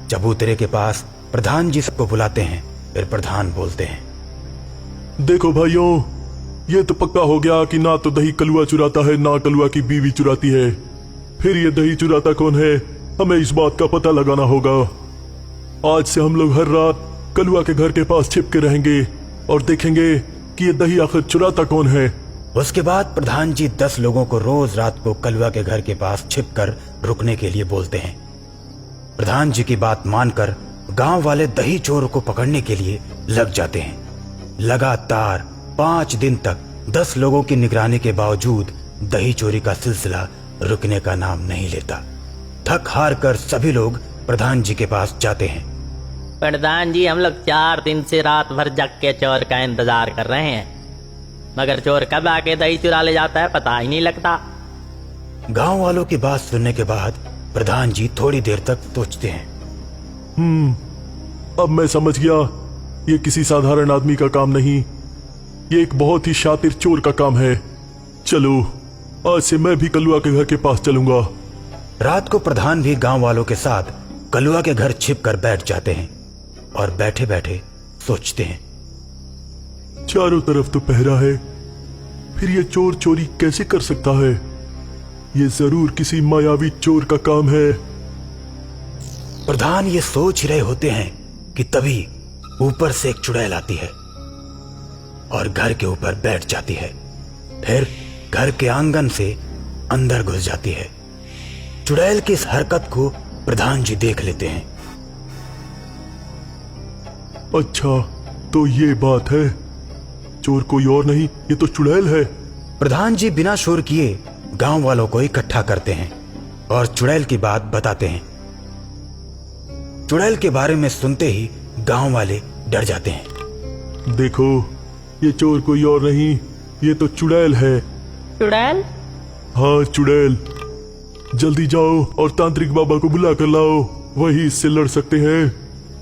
चबूतरे के पास प्रधान जी सबको बुलाते हैं। फिर प्रधान बोलते हैं, देखो भाइयों, ये तो पक्का हो गया कि ना तो दही कलुआ चुराता है, ना कलुआ की बीवी चुराती है। फिर ये दही चुराता कौन है, हमें इस बात का पता लगाना होगा। आज से हम लोग हर रात कलुआ के घर के पास छिप के रहेंगे और देखेंगे कि ये दही आखिर चुराता कौन है। उसके बाद प्रधान जी 10 लोगों को रोज रात को कलुआ के घर के पास छिपकर रुकने के लिए बोलते हैं। प्रधान जी की बात मानकर गांव वाले दही चोर को पकड़ने के लिए लग जाते हैं। लगातार 5 दिन तक 10 लोगों की निगरानी के बावजूद दही चोरी का सिलसिला रुकने का नाम नहीं लेता। थक हार कर सभी लोग प्रधान जी के पास जाते हैं। प्रधान जी, हम लोग 4 दिन से रात भर जग के चोर का इंतजार कर रहे हैं, मगर चोर कब आके दही चुरा ले जाता है पता ही नहीं लगता। गांव वालों की बात सुनने के बाद प्रधान जी थोड़ी देर तक सोचते हैं। अब मैं समझ गया, ये किसी साधारण आदमी का काम नहीं, ये एक बहुत ही शातिर चोर का काम है। चलो, आज से मैं भी कलुआ के घर के पास चलूंगा। रात को प्रधान भी गांव वालों के साथ कलुआ के घर छिपकर बैठ जाते हैं और बैठे बैठे सोचते हैं। चारों तरफ तो पहरा है, फिर ये चोर चोरी कैसे कर सकता है? ये जरूर किसी मायावी चोर का काम है। प्रधान ये सोच रहे होते हैं कि तभी ऊपर से एक चुड़ैल आती है और घर के ऊपर बैठ जाती है। फिर घर के आंगन से अंदर घुस जाती है। चुड़ैल की इस हरकत को प्रधान जी देख लेते हैं। अच्छा, तो ये बात है, चोर कोई और नहीं, ये तो चुड़ैल है। प्रधान जी बिना शोर किए गांव वालों को इकट्ठा करते हैं और चुड़ैल की बात बताते हैं। चुड़ैल के बारे में सुनते ही गांव वाले डर जाते हैं। देखो, ये चोर कोई और नहीं, ये तो चुड़ैल है। चुड़ैल? हाँ, चुड़ैल। जल्दी जाओ और तांत्रिक बाबा को बुला कर लाओ, वही इससे लड़ सकते हैं।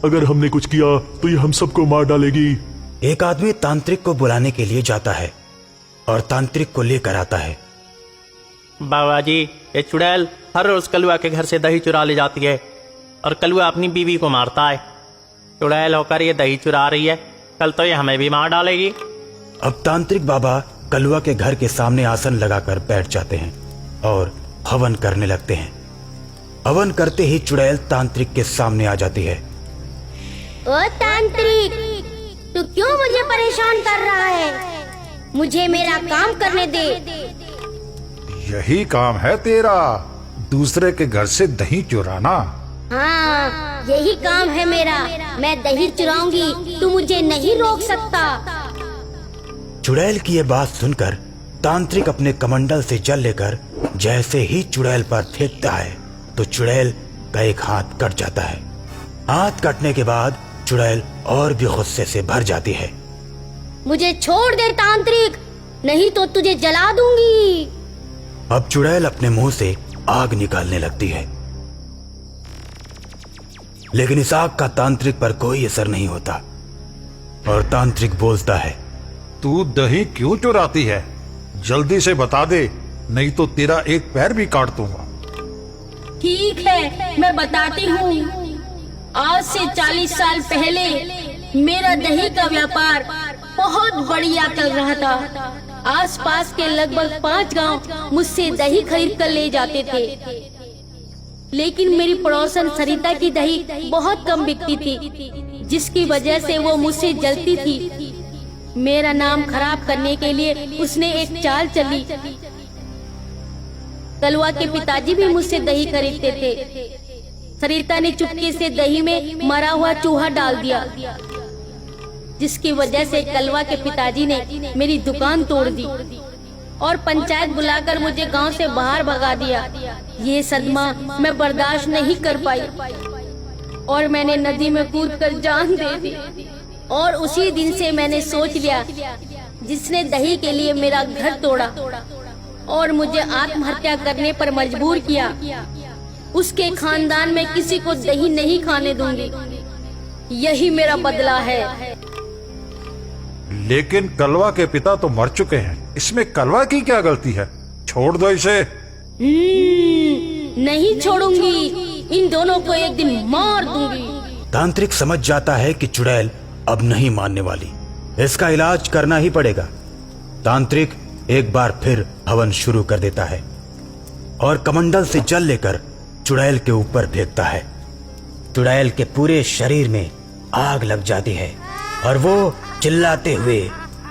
अगर हमने कुछ किया तो ये हम सबको मार डालेगी। एक आदमी तांत्रिक को बुलाने के लिए जाता है और तांत्रिक को लेकर आता है। बाबा जी, ये चुड़ैल हर रोज कलुआ के घर से दही चुरा ले जाती है और कलुआ अपनी बीवी को मारता है। चुड़ैल होकर ये दही चुरा रही है, कल तो ये हमें भी मार डालेगी। अब तांत्रिक बाबा कलुआ के घर के सामने आसन लगाकर बैठ जाते हैं और हवन करने लगते हैं। हवन करते ही चुड़ैल तांत्रिक के सामने आ जाती है। ओ तांत्रिक, तू क्यों मुझे परेशान कर रहा है? मुझे मेरा काम करने दे। यही काम है तेरा, दूसरे के घर से दही चुराना? हाँ, यही काम है मेरा। मैं दही चुराऊंगी, तू मुझे नहीं रोक सकता। चुड़ैल की ये बात सुनकर तांत्रिक अपने कमंडल से जल लेकर जैसे ही चुड़ैल पर फेंकता है तो चुड़ैल का एक हाथ कट जाता है। हाथ कटने के बाद चुड़ैल और भी गुस्से से भर जाती है। मुझे छोड़ दे तांत्रिक, नहीं तो तुझे जला दूंगी। अब चुड़ैल अपने मुंह से आग निकालने लगती है, लेकिन इस आग का तांत्रिक पर कोई असर नहीं होता और तांत्रिक बोलता है, तू दही क्यों चुराती है? जल्दी से बता दे, नहीं तो तेरा एक पैर भी काट दूंगा। ठीक है, मैं बताती हूँ। आज से 40 साल पहले मेरा दही का व्यापार बहुत बढ़िया चल रहा था। आसपास के लगभग 5 गांव मुझसे दही खरीद कर ले जाते थे, लेकिन मेरी पड़ोसन सरिता की दही बहुत कम बिकती थी, जिसकी वजह से वो मुझसे जलती थी। मेरा नाम खराब करने के लिए उसने एक चाल चली। कलुआ के पिताजी भी मुझसे दही खरीदते थे। सरिता ने चुपके से दही में मरा हुआ चूहा डाल दिया, जिसकी वजह से कलवा के पिताजी ने मेरी दुकान तोड़ दी और पंचायत बुलाकर मुझे गांव से बाहर भगा दिया। ये सदमा मैं बर्दाश्त नहीं कर पाई और मैंने नदी में कूदकर जान दे दी। और उसी दिन से मैंने सोच लिया, जिसने दही के लिए मेरा घर तोड़ा और मुझे आत्महत्या करने पर मजबूर किया, उसके खानदान में किसी को दही नहीं खाने दूंगी। यही मेरा बदला है। लेकिन कलवा के पिता तो मर चुके हैं, इसमें कलवा की क्या गलती है? छोड़ दो इसे। नहीं छोड़ूंगी, इन दोनों को एक दिन मार दूंगी। तांत्रिक समझ जाता है कि चुड़ैल अब नहीं मानने वाली, इसका इलाज करना ही पड़ेगा। तांत्रिक एक बार फिर हवन शुरू कर देता है और कमंडल से जल लेकर चुड़ैल के ऊपर फेंकता है। चुड़ैल के पूरे शरीर में आग लग जाती है और वो चिल्लाते हुए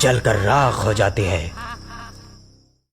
जलकर राख हो जाती है।